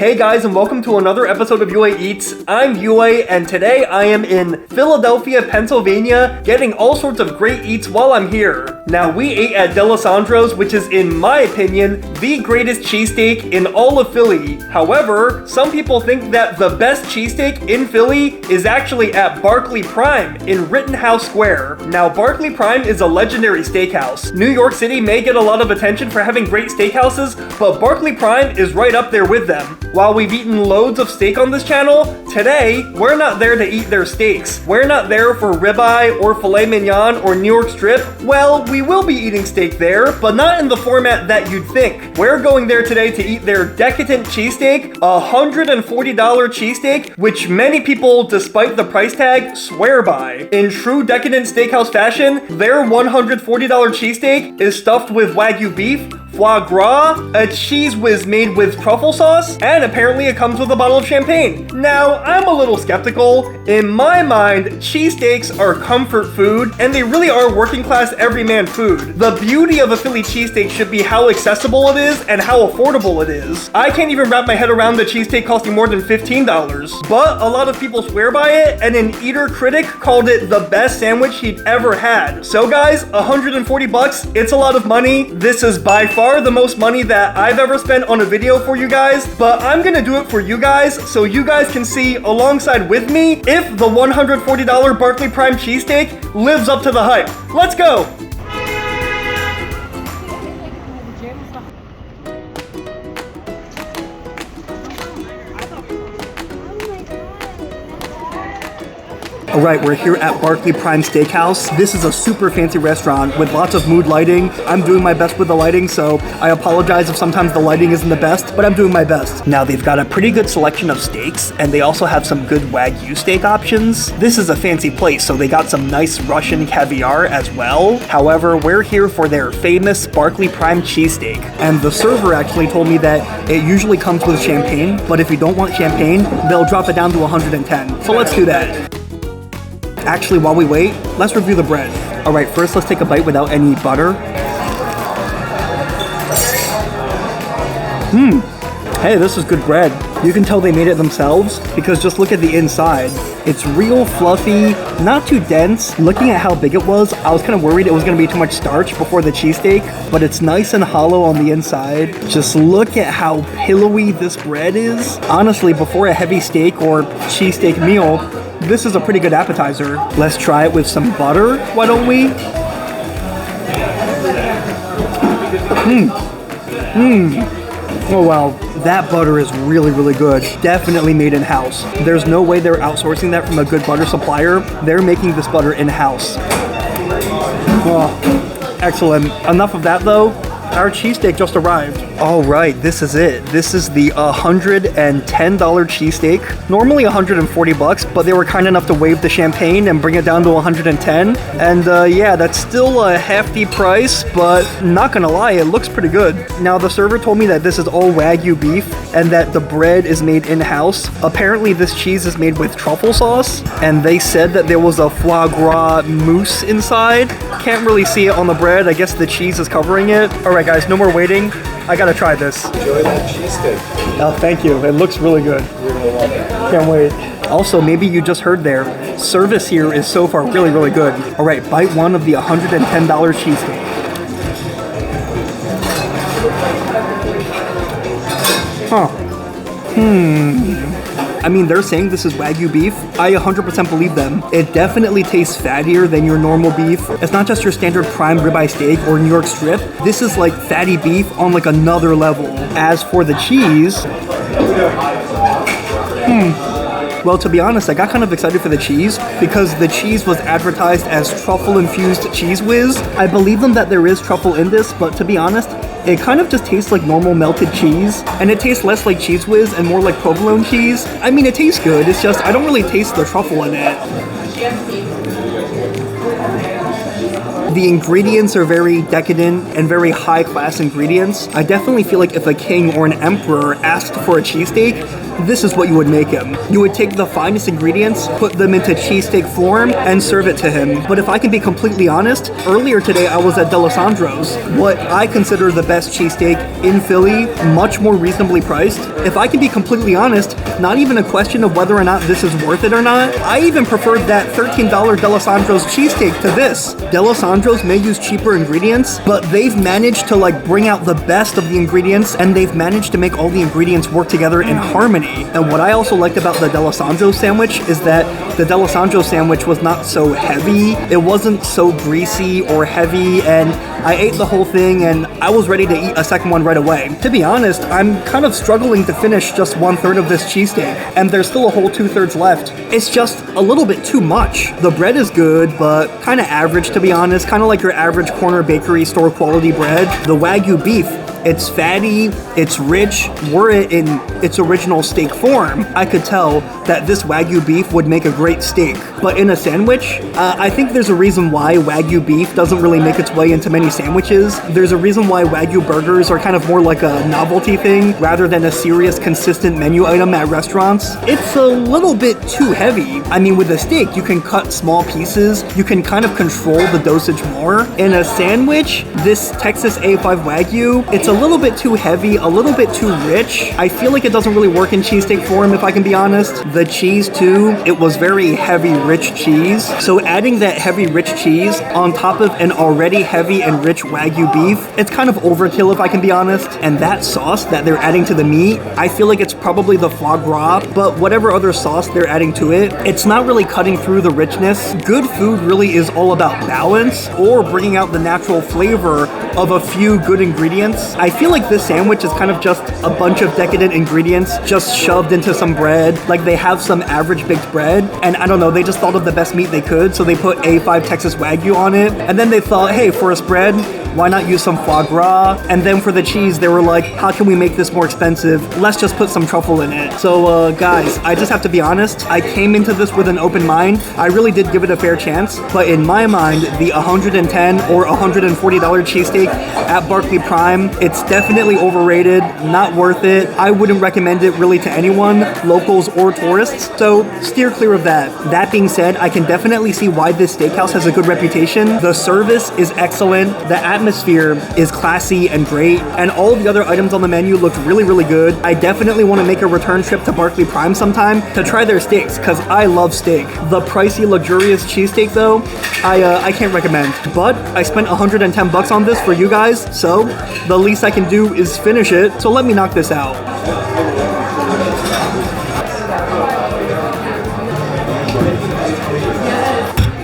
Hey guys, and welcome to another episode of UA Eats. I'm UA, and today I am in Philadelphia, Pennsylvania, getting all sorts of great eats while I'm here. Now, we ate at Delassandro's, which is, in my opinion, the greatest cheesesteak in all of Philly. However, some people think that the best cheesesteak in Philly is actually at Barclay Prime in Rittenhouse Square. Now, Barclay Prime is a legendary steakhouse. New York City may get a lot of attention for having great steakhouses, but Barclay Prime is right up there with them. While we've eaten loads of steak on this channel, today, we're not there to eat their steaks. We're not there for ribeye or filet mignon or New York strip. Well, we will be eating steak there, but not in the format that you'd think. We're going there today to eat their decadent cheesesteak, a $140 cheesesteak, which many people, despite the price tag, swear by. In true decadent steakhouse fashion, their $140 cheesesteak is stuffed with Wagyu beef, foie gras, a cheese whiz made with truffle sauce, and apparently it comes with a bottle of champagne. Now, I'm a little skeptical. In my mind, cheesesteaks are comfort food, and they really are working class everyman food. The beauty of a Philly cheesesteak should be how accessible it is and how affordable it is. I can't even wrap my head around the cheesesteak costing more than $15, but a lot of people swear by it, and an eater critic called it the best sandwich he'd ever had. So guys, $140, it's a lot of money. This is by far the most money that I've ever spent on a video for you guys, but I'm gonna do it for you guys so you guys can see alongside with me if the $140 Barclay Prime cheesesteak lives up to the hype. Let's go! Alright, we're here at Barclay Prime Steakhouse. This is a super fancy restaurant with lots of mood lighting. I'm doing my best with the lighting, so I apologize if sometimes the lighting isn't the best, but I'm doing my best. Now, they've got a pretty good selection of steaks, and they also have some good Wagyu steak options. This is a fancy place, so they got some nice Russian caviar as well. However, we're here for their famous Barclay Prime cheesesteak. And the server actually told me that it usually comes with champagne, but if you don't want champagne, they'll drop it down to 110. So let's do that. Actually, while we wait, let's review the bread. All right, first let's take a bite without any butter. Hey, this is good bread. You can tell they made it themselves because just look at the inside. It's real fluffy, not too dense. Looking at how big it was, I was kind of worried it was gonna be too much starch before the cheesesteak, but it's nice and hollow on the inside. Just look at how pillowy this bread is. Honestly, before a heavy steak or cheesesteak meal, this is a pretty good appetizer. Let's try it with some butter, why don't we? Oh wow, that butter is really, really good. Definitely made in-house. There's no way they're outsourcing that from a good butter supplier. They're making this butter in-house. Oh, excellent. Enough of that though. Our cheesesteak just arrived. All right, this is it. This is the $110 cheesesteak. Normally $140, but they were kind enough to waive the champagne and bring it down to 110. And yeah, that's still a hefty price, but not gonna lie, it looks pretty good. Now, the server told me that this is all Wagyu beef and that the bread is made in-house. Apparently, this cheese is made with truffle sauce, and they said that there was a foie gras mousse inside. Can't really see it on the bread. I guess the cheese is covering it. All right, guys, no more waiting. I gotta try this. Enjoy that cheesesteak. Oh, thank you. It looks really good. You're gonna love it. Can't wait. Also, maybe you just heard there, service here is so far really, really good. All right, bite one of the $110 cheesesteak. I mean, they're saying this is Wagyu beef. I 100% believe them. It definitely tastes fattier than your normal beef. It's not just your standard prime ribeye steak or New York strip. This is like fatty beef on like another level. As for the cheese, well, to be honest, I got kind of excited for the cheese because the cheese was advertised as truffle-infused cheese whiz. I believe them that there is truffle in this, but to be honest, it kind of just tastes like normal melted cheese, and it tastes less like cheese whiz and more like provolone cheese. I mean, it tastes good, it's just I don't really taste the truffle in it. The ingredients are very decadent and very high-class ingredients. I definitely feel like if a king or an emperor asked for a cheesesteak, this is what you would make him. You would take the finest ingredients, put them into cheesesteak form, and serve it to him. But if I can be completely honest, earlier today I was at Delassandro's, what I consider the best cheesesteak in Philly, much more reasonably priced. If I can be completely honest, not even a question of whether or not this is worth it or not. I even preferred that $13 Delassandro's cheesesteak to this. Delassandro's may use cheaper ingredients, but they've managed to bring out the best of the ingredients, and they've managed to make all the ingredients work together in harmony. And what I also liked about the Delassandro sandwich is that the Delassandro sandwich was not so heavy. It wasn't so greasy or heavy, and I ate the whole thing and I was ready to eat a second one right away. To be honest, I'm kind of struggling to finish just 1/3 of this cheesesteak, and there's still a whole 2/3 left. It's just a little bit too much. The bread is good, but kind of average, to be honest, kind of like your average corner bakery store quality bread. The Wagyu beef, it's fatty, it's rich. Were it in its original steak form, I could tell that this Wagyu beef would make a great steak. But in a sandwich, I think there's a reason why Wagyu beef doesn't really make its way into many sandwiches. There's a reason why Wagyu burgers are kind of more like a novelty thing rather than a serious, consistent menu item at restaurants. It's a little bit too heavy. I mean, with a steak, you can cut small pieces. You can kind of control the dosage more. In a sandwich, this Texas A5 Wagyu, it's a little bit too heavy, a little bit too rich. I feel like it doesn't really work in cheesesteak form, if I can be honest. The cheese too, it was very heavy, rich cheese. So adding that heavy, rich cheese on top of an already heavy and rich Wagyu beef, it's kind of overkill, if I can be honest. And that sauce that they're adding to the meat, I feel like it's probably the foie gras, but whatever other sauce they're adding to it, it's not really cutting through the richness. Good food really is all about balance or bringing out the natural flavor of a few good ingredients. I feel like this sandwich is kind of just a bunch of decadent ingredients just shoved into some bread. Like they have some average baked bread, and I don't know, they just thought of the best meat they could, so they put A5 Texas Wagyu on it, and then they thought, hey, for a spread, why not use some foie gras? And then for the cheese, they were like, how can we make this more expensive? Let's just put some truffle in it. So guys, I just have to be honest, I came into this with an open mind. I really did give it a fair chance, but in my mind, the $110 or $140 cheesesteak at Barclay Prime, it's definitely overrated, not worth it. I wouldn't recommend it really to anyone, locals or tourists, so steer clear of that. That being said, I can definitely see why this steakhouse has a good reputation. The service is excellent, the atmosphere is classy and great, and all the other items on the menu looked really, really good. I definitely want to make a return trip to Barclay Prime sometime to try their steaks, because I love steak. The pricey, luxurious cheesesteak though, I can't recommend. But I spent $110 on this for you guys, so the least I can do is finish it, so let me knock this out.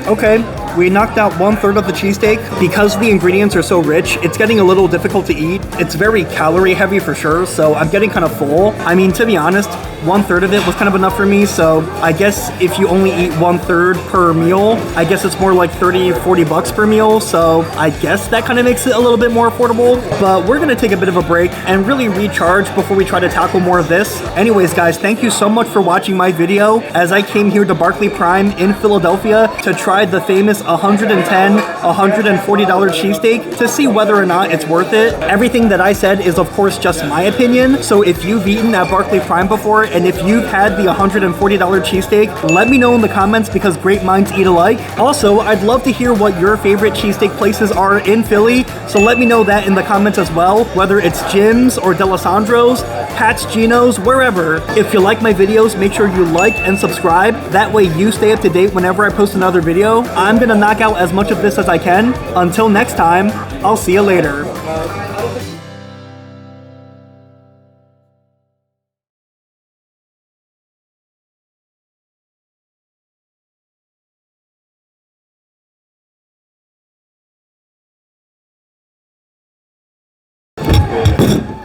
Okay, we knocked out 1/3 of the cheesesteak. Because the ingredients are so rich, it's getting a little difficult to eat. It's very calorie heavy for sure, so I'm getting kind of full. I mean, to be honest, 1/3 of it was kind of enough for me, so I guess if you only eat 1/3 per meal, I guess it's more like $30-40 per meal, so I guess that kind of makes it a little bit more affordable. But we're gonna take a bit of a break and really recharge before we try to tackle more of this. Anyways, guys, thank you so much for watching my video as I came here to Barclay Prime in Philadelphia to try the famous $110, $140 cheesesteak to see whether or not it's worth it. Everything that I said is of course just my opinion, so if you've eaten at Barclay Prime before and if you've had the $140 cheesesteak, let me know in the comments because great minds eat alike. Also, I'd love to hear what your favorite cheesesteak places are in Philly, so let me know that in the comments as well, whether it's Jim's or Delassandro's, Pat's, Geno's, wherever. If you like my videos, make sure you like and subscribe. That way you stay up to date whenever I post another video. I'm gonna knock out as much of this as I can. Until next time, I'll see you later.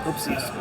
Oopsies.